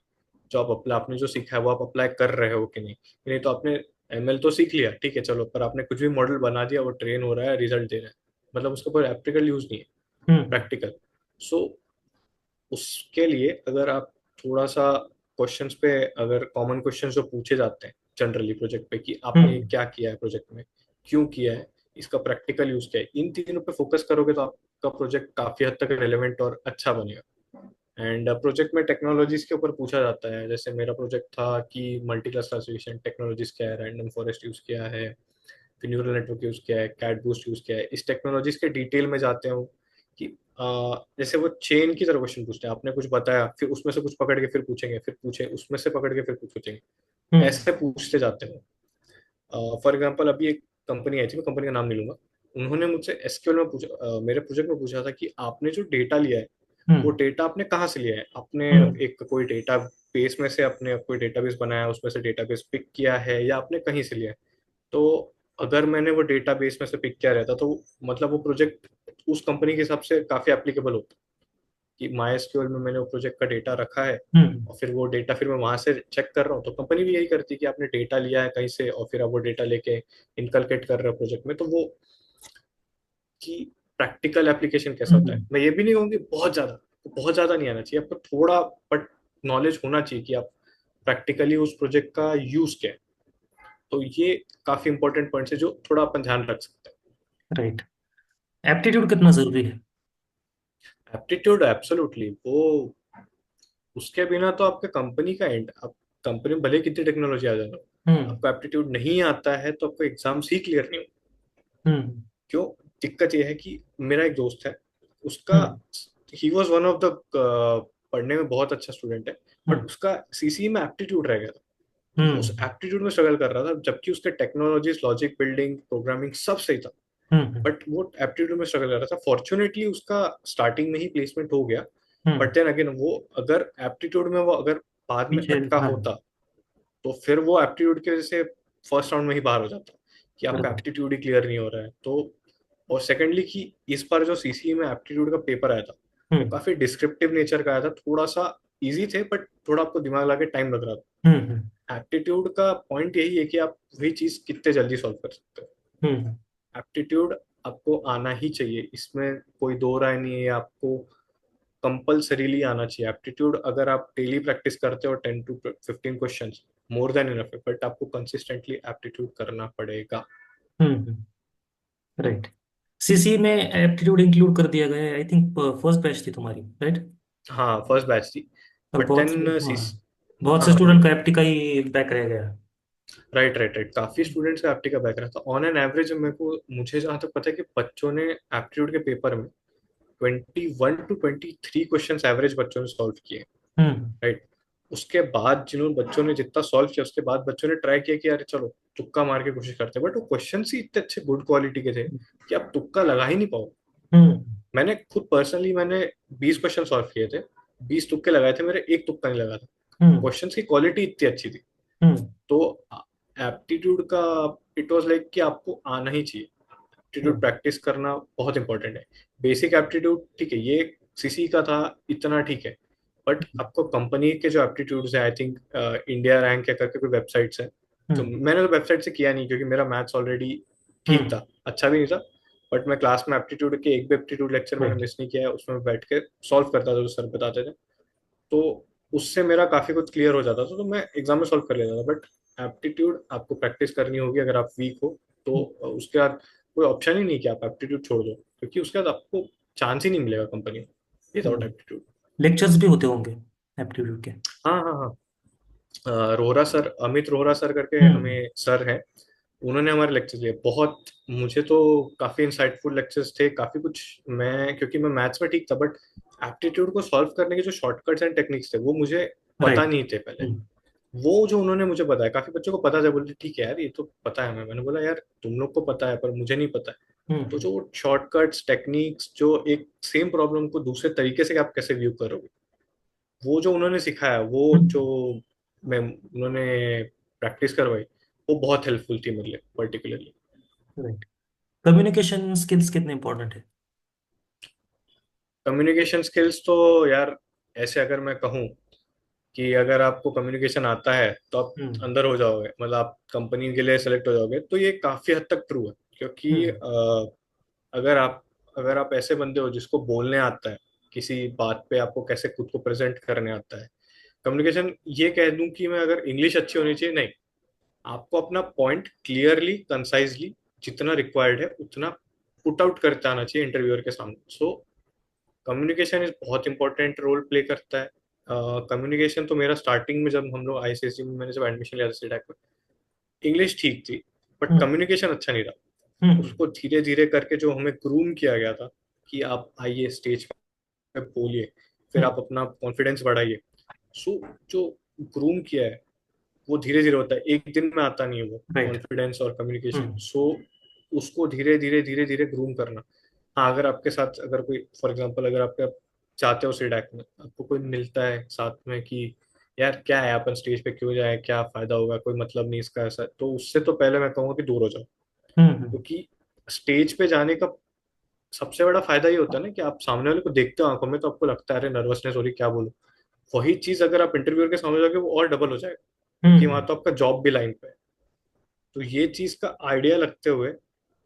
जो आप अप्लाई, आपने जो सीखा है वो आप अप्लाई कर रहे हो कि नहीं। नहीं तो आपने एमएल तो सीख लिया, ठीक है चलो, पर आपने कुछ भी मॉडल बना दिया, वो ट्रेन हो रहा है, रिजल्ट दे रहा है, मतलब उसका कोई प्रैक्टिकल यूज नहीं है, प्रैक्टिकल। सो उसके लिए अगर आप थोड़ा सा क्वेश्चंस पे, अगर कॉमन क्वेश्चंस जो पूछे जाते हैं जनरली प्रोजेक्ट पे कि आपने क्या किया है प्रोजेक्ट में, क्यों किया है, इसका प्रैक्टिकल यूज क्या है, इन तीनों पे फोकस करोगे तो आपका प्रोजेक्ट काफी हद तक रिलेवेंट और अच्छा बनेगा। एंड प्रोजेक्ट में टेक्नोलॉजीज के ऊपर पूछा जाता है, जैसे मेरा प्रोजेक्ट था कि मल्टी क्लास क्लासिफिकेशन टेक्नोलॉजीज क्या है, रैंडम फॉरेस्ट यूज किया है, फिर न्यूरल नेटवर्क यूज किया है, कैट बूस्ट यूज किया है, इस टेक्नोलॉजीज के डिटेल में जाते हो कि जैसे वो चेन की तरह क्वेश्चन पूछते हैं, आपने कुछ बताया फिर उसमें से कुछ पकड़ के फिर पूछेंगे, फिर पूछे उसमें से पकड़ के फिर कुछ पूछेंगे, ऐसे पूछते जाते हैं। फॉर एग्जाम्पल अभी एक कंपनी आई थी, मैं कंपनी का नाम नहीं लूंगा, उन्होंने मुझसे एसक्यूएल में पूछा, मेरे प्रोजेक्ट में पूछा था कि आपने जो डेटा लिया है वो डेटा आपने कहाँ से लिया है, आपने एक कोई डेटा बेस में से अपने कोई डेटाबेस बनाया, उसमें से डेटाबेस पिक किया है, या आपने कहीं से लिया है। तो अगर मैंने वो डेटाबेस में से पिक किया रहता तो मतलब वो प्रोजेक्ट उस कंपनी के हिसाब से काफी एप्लीकेबल होता कि माई एसक्यूएल में मैंने वो प्रोजेक्ट का डेटा रखा है, और फिर वो डेटा फिर मैं वहां से चेक कर रहा हूँ, तो कंपनी भी यही करती है कि आपने डेटा लिया है कहीं से और फिर आप वो डेटा लेके इनकलकेट कर रहे हो प्रोजेक्ट में, तो वो कि प्रैक्टिकल एप्लीकेशन कैसा होता है। मैं ये भी नहीं कहूँगी बहुत ज्यादा नहीं आना चाहिए आपको, थोड़ा बट नॉलेज होना चाहिए कि आप प्रैक्टिकली उस प्रोजेक्ट का यूज क्या है। तो ये काफी इंपॉर्टेंट पॉइंट्स है जो थोड़ा अपन ध्यान रख सकते राइट। एप्टीट्यूड कितना जरूरी है? हैं। एप्टीट्यूड एब्सोल्युटली, वो उसके बिना तो आपके कंपनी का एंड, आप कंपनी में भले कितनी टेक्नोलॉजी आ जाए, हम्म। आपको एप्टीट्यूड नहीं आता है तो आपको एग्जाम्स ही क्लियर नहीं हो। हम्म। क्यों? दिक्कत यह है कि मेरा एक दोस्त है, उसका, hmm. He was one of the, पढ़ने में बहुत अच्छा स्टूडेंट है, बट हम्म। उसका सीसी में एप्टीट्यूड रह गया था। वो उस हम्म। एप्टीट्यूड में स्ट्रगल कर रहा था, जबकि उसके टेक्नोलॉजीज, लॉजिक, बिल्डिंग, प्रोग्रामिंग सब सही था, हम्म। बट वो एप्टीट्यूड में स्ट्रगल कर रहा था। फॉर्चुनेटली उसका स्टार्टिंग में ही प्लेसमेंट हो गया, बट हम्म। देन अगेन वो अगर एप्टीट्यूड में वो अगर बाद में पीछे। अटका हाँ। होता तो फिर वो एप्टीट्यूड की वजह से फर्स्ट राउंड में ही बाहर हो जाता कि आपका राइट। एप्टीट्यूड ही क्लियर नहीं हो रहा है। तो और सेकेंडली कि इस बार जो सीसीई में एप्टीट्यूड का पेपर आया था वो हम्म। काफी डिस्क्रिप्टिव नेचर का आया था, थोड़ा सा इजी थे बट थोड़ा आपको दिमाग लगा के टाइम लग रहा हम्म। था। एप्टीट्यूड का पॉइंट यही है कि आप वही चीज कितने जल्दी सॉल्व कर सकते हो। हम्म। एप्टीट्यूड आपको आना ही चाहिए, इसमें कोई दो राय नहीं है, आपको कंपल्सरीली आना चाहिए एप्टीट्यूड। अगर आप डेली प्रैक्टिस करते हो 10 to 15 questions, more than enough है, बट आपको कंसिस्टेंटली एप्टीट्यूड करना पड़ेगा। हम्म। राइट। सीसी में एप्टीट्यूड इंक्लूड कर दिया गया है, आई थिंक फर्स्ट बैच थी तुम्हारी, राइट? हाँ फर्स्ट बैच थी, और बट बहुत से, देन सी। हाँ, बहुत हाँ से हाँ स्टूडेंट बोलो। का एप्टी का ही बैक रह गया। राइट राइट राइट, काफी स्टूडेंट्स का एप्टी का बैक रहा था। ऑन एन एवरेज मेरे को, मुझे जहाँ तक पता है कि बच्चों ने एप्टीट्यूड के पेपर में 21 to 23 क्वेश्चन एवरेज बच्चों ने सॉल्व किए। हम्म। राइट। उसके बाद जिन्होंने बच्चों ने जितना सॉल्व किया, उसके बाद बच्चों ने ट्राई किया कि अरे चलो तुक्का मार के कोशिश करते हैं, बट वो क्वेश्चन ही इतने अच्छे गुड क्वालिटी के थे कि आप तुक्का लगा ही नहीं पाओ। हम्म। मैंने खुद पर्सनली मैंने 20 क्वेश्चन सॉल्व किए थे, 20 तुक्के लगाए थे, मेरे एक तुक्का नहीं लगा था। हम्म। क्वेश्चंस की क्वालिटी इतनी अच्छी थी। हम्म। तो एप्टीट्यूड का इट वाज लाइक कि आपको आना ही चाहिए, एप्टीट्यूड हम्म। प्रैक्टिस करना बहुत इंपॉर्टेंट है। बेसिक एप्टीट्यूड ठीक है, ये सीसी का था, इतना ठीक है, बट आपको कंपनी के जो एप्टीट्यूड्स है, आई थिंक इंडिया रैंक या करके कोई वेबसाइट्स है, जो हम्म। मैंने तो वेबसाइट से किया नहीं क्योंकि मेरा मैथ्स ऑलरेडी ठीक हम्म। था, अच्छा भी नहीं था, बट मैं क्लास में एप्टीट्यूड के एक भी एप्टीट्यूड लेक्चर मैंने राइट। मिस नहीं किया है, उसमें बैठ के सॉल्व करता था जो सर बताते थे। तो उससे मेरा काफी कुछ क्लियर हो जाता था, तो मैं एग्जाम में सॉल्व कर लेता था। बट एप्टीट्यूड आपको प्रैक्टिस करनी होगी, अगर आप वीक हो तो उसके बाद कोई ऑप्शन ही नहीं कि आप एप्टीट्यूड छोड़ दो, क्योंकि उसके बाद आपको चांस ही नहीं मिलेगा कंपनी में विदाउट एप्टीट्यूड। लेक्चर्स भी होते होंगे एप्टीट्यूड के? हाँ हाँ हाँ। रोहरा सर, अमित रोहरा सर करके हम्म। हमें सर हैं, उन्होंने हमारे लेक्चर लिए बहुत, मुझे तो काफी इंसाइटफुल लेक्चर्स थे, काफी कुछ। मैं क्योंकि मैं मैथ्स में ठीक था, बट एप्टीट्यूड को सॉल्व करने के जो शॉर्टकट्स एंड टेक्निक्स थे वो मुझे पता राइट। नहीं थे पहले। वो जो उन्होंने मुझे बताया, काफी बच्चों को पता था, बोलते ठीक है यार ये तो पता है हमें। मैंने बोला यार तुम लोग को पता है पर मुझे नहीं पता है। तो हम्म। जो शॉर्टकट्स टेक्निक्स, जो एक सेम प्रॉब्लम को दूसरे तरीके से आप कैसे व्यू करोगे, वो जो उन्होंने सिखाया, वो जो मैं उन्होंने प्रैक्टिस करवाई, वो बहुत हेल्पफुल थी मेरे लिए पर्टिकुलरली। राइट। कम्युनिकेशन स्किल्स कितने इंपॉर्टेंट है? कम्युनिकेशन स्किल्स तो यार, ऐसे अगर मैं कहूँ कि अगर आपको कम्युनिकेशन आता है तो आप हम्म। अंदर हो जाओगे, मतलब आप कंपनी के लिए सेलेक्ट हो जाओगे, तो ये काफी हद तक ट्रू है। क्योंकि हम्म। अगर आप अगर आप ऐसे बंदे हो जिसको बोलने आता है, किसी बात पे आपको कैसे खुद को प्रेजेंट करने आता है, कम्युनिकेशन, ये कह दूं कि मैं, अगर इंग्लिश अच्छी होनी चाहिए नहीं, आपको अपना पॉइंट क्लियरली कंसाइजली जितना रिक्वायर्ड है उतना पुट आउट करते आना चाहिए इंटरव्यूअर के सामने। सो कम्युनिकेशन इज बहुत इंपॉर्टेंट रोल प्ले करता है। कम्युनिकेशन तो मेरा स्टार्टिंग में, जब हम लोग आईसीएससी में मैंने जब एडमिशन लिया था सीटैक में, इंग्लिश ठीक थी बट हम्म। कम्युनिकेशन अच्छा नहीं रहा। हम्म। उसको धीरे धीरे करके जो हमें ग्रूम किया गया था कि आप आइए स्टेज पे बोलिए, फिर हम्म। आप अपना कॉन्फिडेंस बढ़ाइए। सो जो ग्रूम किया है वो धीरे धीरे होता है, एक दिन में आता नहीं है वो राइट। कॉन्फिडेंस और कम्युनिकेशन। हम्म। सो उसको धीरे धीरे ग्रूम करना। हाँ, अगर आपके साथ अगर कोई, फॉर एग्जांपल, अगर आपके आप चाहते हो सीडैक में आपको कोई मिलता है साथ में कि यार क्या है, अपन स्टेज पे क्यों जाए, क्या फायदा होगा, कोई मतलब नहीं इसका, ऐसा, तो उससे तो पहले मैं कहूँगा कि दूर हो जाओ। हम्म। क्योंकि स्टेज पे जाने का सबसे बड़ा फायदा ये होता है ना कि आप सामने वाले को देखते हो आंखों में, तो आपको लगता है अरे नर्वसनेस हो रही, क्या बोलूं। वही चीज अगर आप इंटरव्यूअर के सामने जाओगे वो और डबल हो जाएगा, क्योंकि वहां हम्म। तो आपका जॉब भी लाइन पे है। तो ये चीज का आइडिया लगते हुए,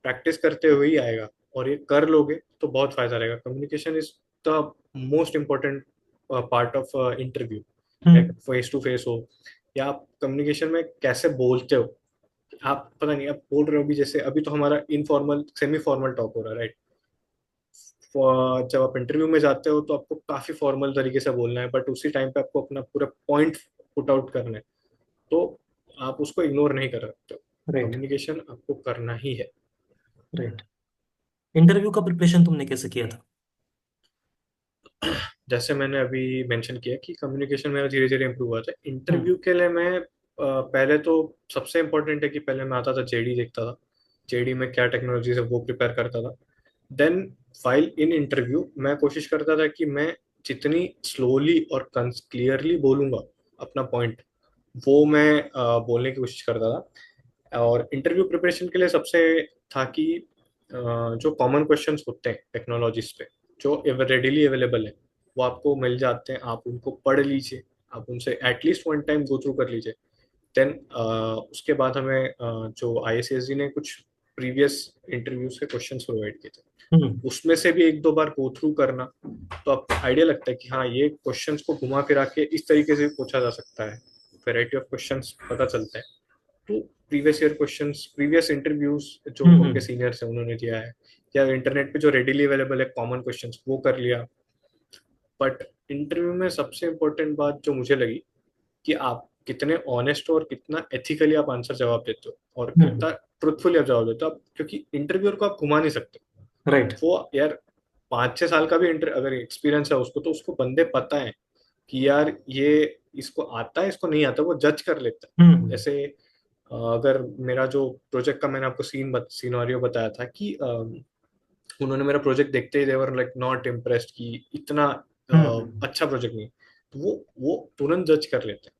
प्रैक्टिस करते हुए ही आएगा, और ये कर लोगे तो बहुत फायदा रहेगा। Communication is the most important part of interview, like hmm. Face to face हो, या आप कम्युनिकेशन में कैसे बोलते हो। आप पता नहीं, आप बोल रहे हो भी, जैसे अभी तो हमारा इनफॉर्मल सेमी फॉर्मल टॉक हो रहा है, राइट। जब आप इंटरव्यू में जाते हो तो आपको काफी फॉर्मल तरीके से बोलना है, बट उसी टाइम पे आपको अपना पूरा पॉइंट पुट आउट करना है। तो आप उसको इग्नोर नहीं कर सकते हो। राइट। कम्युनिकेशन आपको करना ही है। राइट। इंटरव्यू का प्रिपरेशन तुमने कैसे किया था? जैसे मैंने अभी मेंशन किया कि कम्युनिकेशन मेरा धीरे धीरे इंप्रूव हुआ था हम्म। इंटरव्यू के लिए। मैं पहले तो सबसे इम्पोर्टेंट है कि पहले मैं आता था जेडी देखता था, जेडी में क्या टेक्नोलॉजीज है वो प्रिपेयर करता था। देन फाइल इन इंटरव्यू मैं कोशिश करता था कि मैं जितनी स्लोली और क्लियरली बोलूंगा अपना पॉइंट, वो मैं बोलने की कोशिश करता था। और इंटरव्यू प्रिपरेशन के लिए सबसे था कि जो कॉमन क्वेश्चंस होते हैं टेक्नोलॉजीज पे, जो रेडिली अवेलेबल है, वो आपको मिल जाते हैं, आप उनको पढ़ लीजिए, आप उनसे at least one time go through कर लीजिए। देन उसके बाद हमें जो आईएसएसजी ने कुछ प्रीवियस इंटरव्यूज के क्वेश्चंस प्रोवाइड किए थे, हम्म। उसमें से भी एक दो बार गो थ्रू करना, तो आपको आइडिया लगता है कि हाँ ये क्वेश्चंस को घुमा फिरा के इस तरीके से पूछा जा सकता है। वैरायटी ऑफ क्वेश्चंस पता चलता है। तो previous year questions, previous interviews जो हम्म। आपके सीनियर्स हैं उन्होंने दिया है, या इंटरनेट पे जो रेडिली अवेलेबल है कॉमन क्वेश्चंस, वो कर लिया। बट इंटरव्यू में सबसे इम्पोर्टेंट बात जो मुझे लगी, कि आप कितने ऑनेस्ट हो और कितना एथिकली आप आंसर जवाब देते हो, और हम्म। कितना ट्रुथफुली आप जवाब देते हो। आप, क्योंकि इंटरव्यूअर को आप घुमा नहीं सकते। राइट। वो यार 5-6 साल का भी इंटर अगर एक्सपीरियंस है उसको, तो उसको बंदे पता है कि यार ये इसको आता है, इसको नहीं आता, वो जज कर लेता है। हम्म। जैसे अगर मेरा जो प्रोजेक्ट का मैंने आपको सीनारियो बताया था कि उन्होंने मेरा प्रोजेक्ट देखते ही देवर लाइक नॉट इम्प्रेस्ड, कि इतना हम्म। अच्छा प्रोजेक्ट नहीं, तो वो तुरंत जज कर लेते हैं।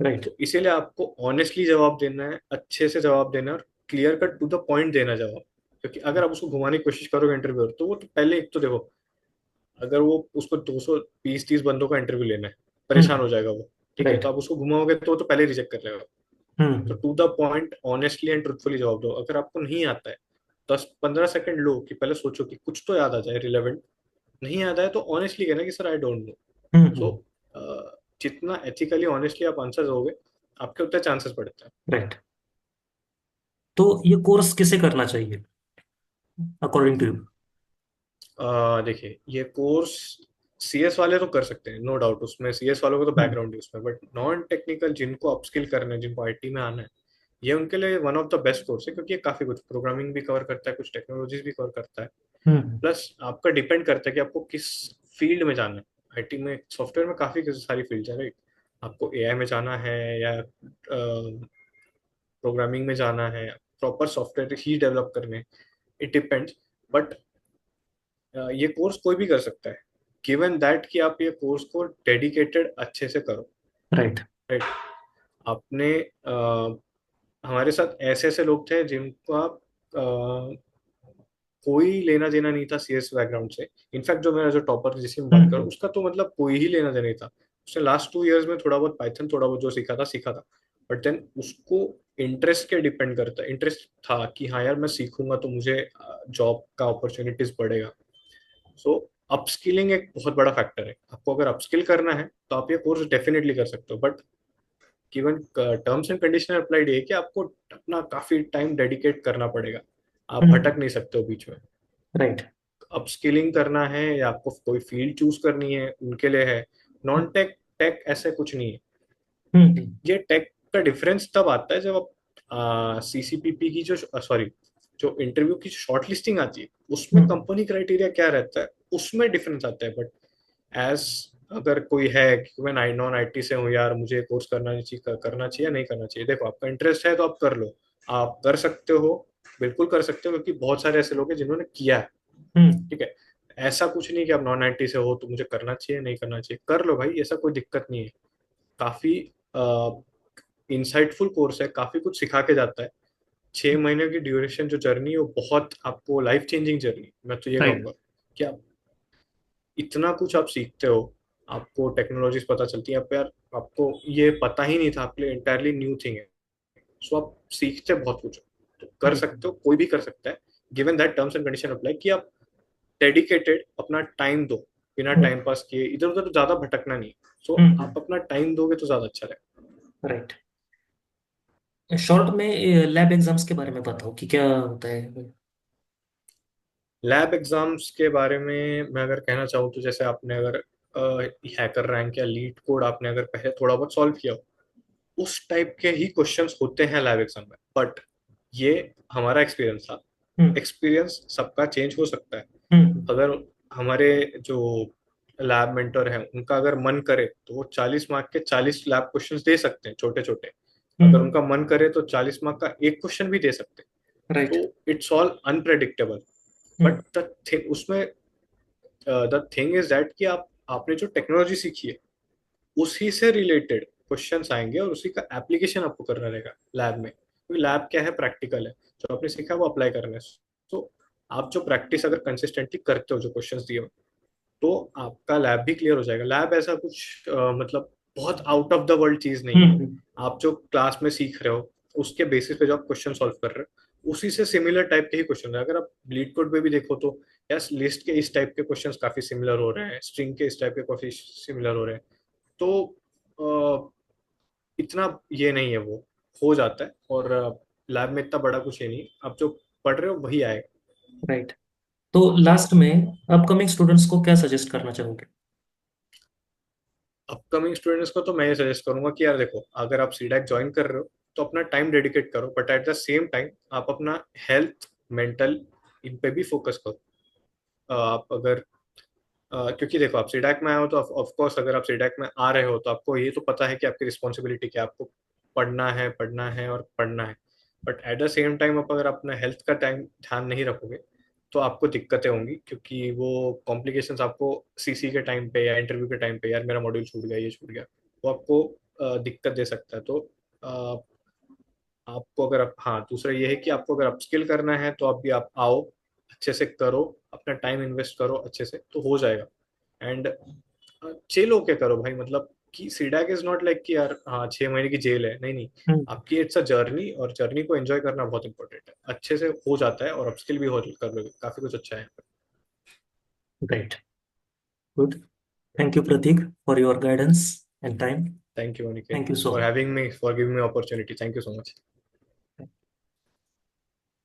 राइट। तो इसीलिए आपको ऑनेस्टली जवाब देना है, अच्छे से जवाब देना है, और clear cut to the point देना जवाब। क्योंकि अगर आप उसको घुमाने की कोशिश करोगे इंटरव्यूअर, तो वो तो पहले एक तो देखो, अगर वो उसको 220-30 बंदों का इंटरव्यू लेना है, परेशान हम्म। हो जाएगा वो। ठीक है, राइट। तो आप उसको घुमाओगे तो वो तो पहले रिजेक्ट कर लेगा। तो hmm. To the point honestly and truthfully जवाब दो। अगर आपको नहीं आता है, 10-15 सेकंड लो कि पहले सोचो कि कुछ तो याद आ जाए रिलेवेंट। नहीं याद आया तो ऑनेस्टली कहना कि सर आई डोंट नो। सो हम्म। जितना एथिकली ऑनेस्टली आप आंसर दोगे, आपके उतने चांसेस बढ़ते हैं। राइट। तो ये कोर्स किसे करना चाहिए अकॉर्डिंग टू यू? देखिए, ये कोर्स सीएस वाले तो कर सकते हैं, नो डाउट, उसमें सीएस वालों को तो हम्म। बैकग्राउंड है उसमें। बट नॉन टेक्निकल जिनको अपस्किल करना है, जिनको आईटी में आना है, ये उनके लिए one of the best course है। क्योंकि ये काफी कुछ प्रोग्रामिंग भी कवर करता है, कुछ टेक्नोलॉजीज भी कवर करता है। हम्म। प्लस आपका डिपेंड करता है कि आपको किस फील्ड में जाना है। आईटी में, सॉफ्टवेयर में काफी सारी फील्ड है, राइट। आपको एआई में जाना है या प्रोग्रामिंग में जाना है, प्रॉपर सॉफ्टवेयर ही डेवलप करने, इट डिपेंड्स। बट ये कोर्स कोई भी कर सकता है, गिवन दैट कि आप ये कोर्स को डेडिकेटेड अच्छे से करो। राइट। राइट। आपने हमारे साथ ऐसे ऐसे लोग थे जिनको आप कोई लेना देना नहीं था सीएस बैकग्राउंड से। इनफैक्ट जो मेरा जो टॉपर जिसकी मैं बात करूँ, हम्म। उसका तो मतलब कोई ही लेना देना नहीं था। उसने लास्ट 2 इयर्स में थोड़ा बहुत पाइथन थोड़ा बहुत जो सीखा था सीखा था। बट देन उसको इंटरेस्ट के डिपेंड करता है, इंटरेस्ट था कि हाँ यार मैं सीखूंगा तो मुझे जॉब का अपॉर्चुनिटीज बढ़ेगा। सो अपस्किलिंग एक बहुत बड़ा फैक्टर है। आपको अगर अपस्किल करना है तो आप ये कोर्स डेफिनेटली कर सकते हो, but given terms and condition applied है कि आपको अपना काफी टाइम डेडिकेट करना पड़ेगा। आप भटक हम्म। नहीं सकते हो बीच में। राइट। अपस्किलिंग करना है या आपको कोई फील्ड चूज करनी है उनके लिए है। नॉन टेक टेक ऐसे कुछ नहीं है। हम्म। ये टेक का डिफरेंस तब आता है जब आप सीसीपीपी की जो सॉरी जो इंटरव्यू की शॉर्ट लिस्टिंग आती है उसमें हम्म। कंपनी क्राइटेरिया क्या रहता है, उसमें डिफरेंस आता है। बट एज अगर कोई है कि मैं नॉन आईटी से हूँ यार, मुझे कोर्स करना चाहिए या नहीं करना चाहिए, देखो आपका इंटरेस्ट है तो आप कर लो। आप कर सकते हो, बिल्कुल कर सकते हो, क्योंकि बहुत सारे ऐसे लोग हैं जिन्होंने किया है। हम्म। ठीक है। ऐसा कुछ नहीं कि आप नॉन आईटी से हो तो मुझे करना चाहिए नहीं करना चाहिए, कर लो भाई, ऐसा कोई दिक्कत नहीं है। काफी इंसाइटफुल कोर्स है, काफी कुछ सिखा के जाता है। 6 महीने की ड्यूरेशन जो जर्नी है वो बहुत आपको लाइफ चेंजिंग जर्नी, मैं तो ये राइट। कहूंगा कि आप इतना कुछ आप सीखते हो। आपको टेक्नोलॉजीज पता चलती है आप यार, आपको ये पता ही नहीं था, आपके लिए इंटायरली न्यू थिंग है। सो आप सीखते बहुत कुछ हो। तो कर सकते हो, कोई भी कर सकता है, given that terms and condition apply कि आप डेडिकेटेड अपना टाइम दो, बिना टाइम पास किए इधर उधर ज्यादा भटकना नहीं। सो आप हम्म। अपना टाइम दोगे तो ज्यादा अच्छा रहेगा। राइट। शॉर्ट में लैब एग्जाम्स के बारे में बताओ कि क्या होता है। लैब एग्जाम्स के बारे में मैं अगर कहना चाहूँ तो जैसे आपने अगर हैकर रैंक या लीड कोड आपने अगर पहले थोड़ा बहुत सॉल्व किया हो, उस टाइप के ही क्वेश्चंस होते हैं लैब एग्जाम में। बट ये हमारा एक्सपीरियंस था। हम्म। एक्सपीरियंस सबका चेंज हो सकता है। हम्म। अगर हमारे जो लैब मेंटर हैं उनका अगर मन करे तो वो 40 मार्क के 40 लैब क्वेश्चंस दे सकते हैं छोटे छोटे। अगर हम्म। उनका मन करे तो 40 मार्क का एक क्वेश्चन भी दे सकते हैं। राइट। तो it's all unpredictable. Hmm. But the thing उसमें द थिंग इज दैट कि आप आपने जो टेक्नोलॉजी सीखी है उसी से रिलेटेड क्वेश्चंस आएंगे और उसी का एप्लीकेशन आपको करना रहेगा लैब में, क्योंकि लैब क्या है, प्रैक्टिकल है। जो आपने सीखा है वो अप्लाई करना है। तो आप जो प्रैक्टिस अगर कंसिस्टेंटली करते हो जो क्वेश्चंस दिए हो, तो आपका लैब भी क्लियर हो जाएगा। लैब ऐसा कुछ मतलब बहुत आउट ऑफ द वर्ल्ड चीज नहीं है। हम्म। आप जो क्लास में सीख रहे हो उसके बेसिस पे जो आप क्वेश्चन सॉल्व कर रहे हो उसी से सिमिलर टाइप के ही क्वेश्चन है। अगर आप लीड कोड पे भी देखो तो यस, लिस्ट के इस टाइप के क्वेश्चंस काफी सिमिलर हो रहे हैं, स्ट्रिंग के इस टाइप के काफी सिमिलर हो रहे हैं। तो इतना ये नहीं है, वो हो जाता है। और लैब में इतना बड़ा कुछ है नहीं, आप जो पढ़ रहे हो वही आएगा। राइट। तो लास्ट में अपकमिंग स्टूडेंट्स को क्या सजेस्ट करना चाहोगे। अपकमिंग स्टूडेंट्स को तो मैं ये सजेस्ट करूंगा कि यार देखो, अगर आप सीडैक ज्वाइन कर रहे हो तो अपना टाइम डेडिकेट करो, but at the same time आप अपना हेल्थ, मेंटल, इन पे भी फोकस करो। आप अगर क्योंकि देखो आप सीडैक में आए हो तो ऑफ कोर्स अगर आप सीडैक में आ रहे हो तो आपको ये तो पता है कि आपकी रिस्पॉन्सिबिलिटी क्या है, आपको पढ़ना है और पढ़ना है। But at the same time आप अगर अपना हेल्थ का टाइम ध्यान नहीं रखोगे तो आपको दिक्कतें होंगी, क्योंकि वो कॉम्प्लिकेशंस आपको सीसी के टाइम पे या इंटरव्यू के टाइम पे, यार मेरा मॉड्यूल छूट गया, ये छूट गया, वो आपको दिक्कत दे सकता है। तो अ, आपको अगर हाँ, दूसरा ये है कि आपको अगर अपस्किल करना है तो अभी आप आओ, अच्छे से करो, अपना टाइम इन्वेस्ट करो अच्छे से तो हो जाएगा। एंड चिल होके करो भाई, मतलब कि सीडैक इज नॉट लाइक कि यार हाँ 6 महीने की जेल है, नहीं नहीं। हम्म। आपकी इट्स अ जर्नी, और जर्नी को एंजॉय करना बहुत इंपॉर्टेंट है। अच्छे से हो जाता है और अपस्किल भी हो कर लोगे, काफी कुछ अच्छा है। Right. Good. Thank you Prateek for your guidance and time. Thank you Aniket thank you so for much. Having me, for giving me opportunity, thank you so much.